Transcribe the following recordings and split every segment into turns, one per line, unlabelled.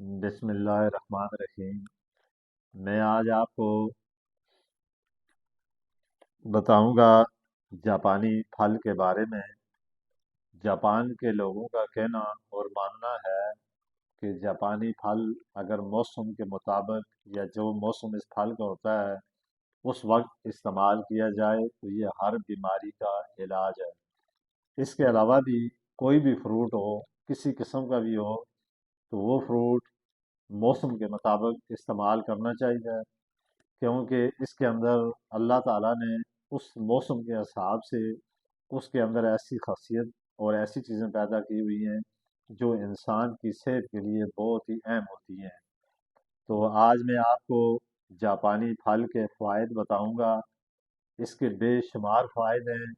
بسم اللہ الرحمن الرحیم۔ میں آج آپ کو بتاؤں گا جاپانی پھل کے بارے میں۔ جاپان کے لوگوں کا کہنا اور ماننا ہے کہ جاپانی پھل اگر موسم کے مطابق یا جو موسم اس پھل کا ہوتا ہے اس وقت استعمال کیا جائے تو یہ ہر بیماری کا علاج ہے۔ اس کے علاوہ بھی کوئی بھی فروٹ ہو، کسی قسم کا بھی ہو، تو وہ فروٹ موسم کے مطابق استعمال کرنا چاہیے، کیونکہ اس کے اندر اللہ تعالیٰ نے اس موسم کے حساب سے اس کے اندر ایسی خاصیت اور ایسی چیزیں پیدا کی ہوئی ہیں جو انسان کی صحت کے لیے بہت ہی اہم ہوتی ہیں۔ تو آج میں آپ کو جاپانی پھل کے فوائد بتاؤں گا۔ اس کے بے شمار فوائد ہیں،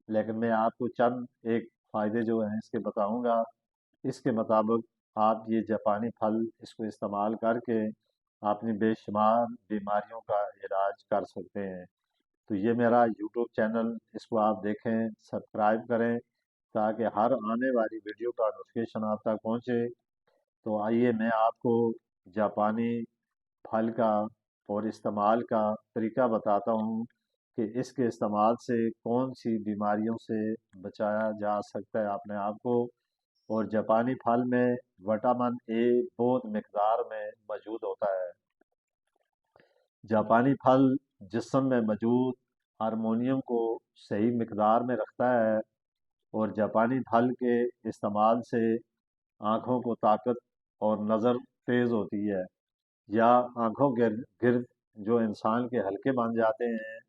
لیکن میں آپ کو چند ایک فائدے جو ہیں اس کے بتاؤں گا۔ اس کے مطابق آپ یہ جاپانی پھل اس کو استعمال کر کے اپنی بے شمار بیماریوں کا علاج کر سکتے ہیں۔ تو یہ میرا یوٹیوب چینل، اس کو آپ دیکھیں، سبسکرائب کریں تاکہ ہر آنے والی ویڈیو کا نوٹیفیکیشن آپ تک پہنچے۔ تو آئیے میں آپ کو جاپانی پھل کا اور استعمال کا طریقہ بتاتا ہوں کہ اس کے استعمال سے کون سی بیماریوں سے بچایا جا سکتا ہے اپنے آپ کو۔ اور جاپانی پھل میں وٹامن اے بہت مقدار میں موجود ہوتا ہے۔ جاپانی پھل جسم میں موجود ہارمونیم کو صحیح مقدار میں رکھتا ہے، اور جاپانی پھل کے استعمال سے آنکھوں کو طاقت اور نظر تیز ہوتی ہے، یا آنکھوں کے گرد جو انسان کے حلقے بن جاتے ہیں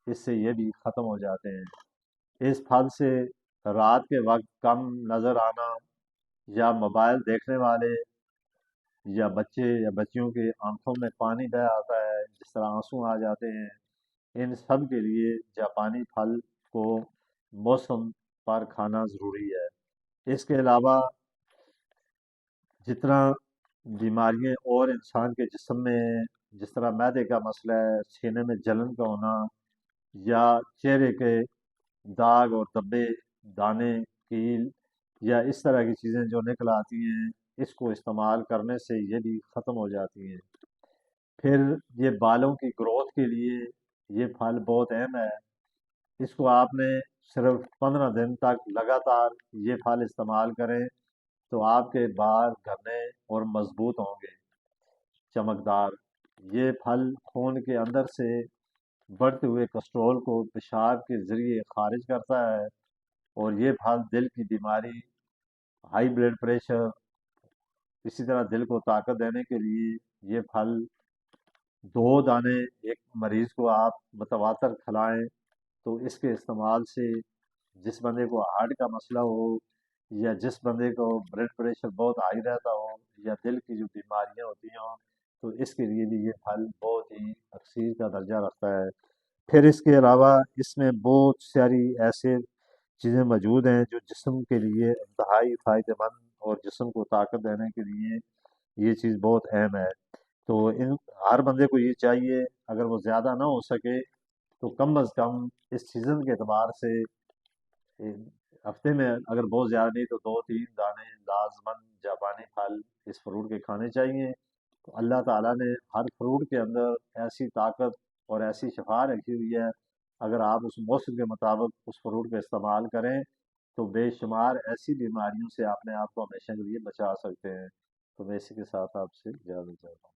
اس سے یہ بھی ختم ہو جاتے ہیں۔ اس پھل سے رات کے وقت کم نظر آنا، یا موبائل دیکھنے والے یا بچے یا بچیوں کے آنکھوں میں پانی بہہ آتا ہے، جس طرح آنسو آ جاتے ہیں، ان سب کے لیے جاپانی پھل کو موسم پر کھانا ضروری ہے۔ اس کے علاوہ جتنا بیماریاں اور انسان کے جسم میں ہیں، جس طرح معدے کا مسئلہ ہے، سینے میں جلن کا ہونا، یا چہرے کے داغ اور دبے، دانے، کیل، یا اس طرح کی چیزیں جو نکل آتی ہیں، اس کو استعمال کرنے سے یہ بھی ختم ہو جاتی ہیں۔ پھر یہ بالوں کی گروتھ کے لیے یہ پھل بہت اہم ہے۔ اس کو آپ نے صرف 15 دن تک لگاتار یہ پھل استعمال کریں تو آپ کے بال گھنے اور مضبوط ہوں گے، چمکدار۔ یہ پھل خون کے اندر سے بڑھتے ہوئے کولیسٹرول کو پیشاب کے ذریعے خارج کرتا ہے، اور یہ پھل دل کی بیماری، ہائی بلڈ پریشر، اسی طرح دل کو طاقت دینے کے لیے یہ پھل 2 دانے ایک مریض کو آپ متواتر کھلائیں تو اس کے استعمال سے جس بندے کو ہارٹ کا مسئلہ ہو، یا جس بندے کو بلڈ پریشر بہت ہائی رہتا ہو، یا دل کی جو بیماریاں ہوتی ہوں، تو اس کے لیے بھی یہ پھل بہت ہی تکثیر کا درجہ رکھتا ہے۔ پھر اس کے علاوہ اس میں بہت ساری ایسے چیزیں موجود ہیں جو جسم کے لیے انتہائی فائدہ مند اور جسم کو طاقت دینے کے لیے یہ چیز بہت اہم ہے۔ تو ہر بندے کو یہ چاہیے، اگر وہ زیادہ نہ ہو سکے تو کم از کم اس سیزن کے اعتبار سے ہفتے میں اگر بہت زیادہ نہیں تو 2-3 دانے لازماً جاپانی پھل اس فروٹ کے کھانے چاہیے۔ تو اللہ تعالیٰ نے ہر فروٹ کے اندر ایسی طاقت اور ایسی شفا رکھی ہوئی ہے، اگر آپ اس موسم کے مطابق اس فروٹ کا استعمال کریں تو بے شمار ایسی بیماریوں سے اپنے آپ کو ہمیشہ کے لیے بچا سکتے ہیں۔ تو میں اسی کے ساتھ آپ سے اجازت چاہتا ہوں۔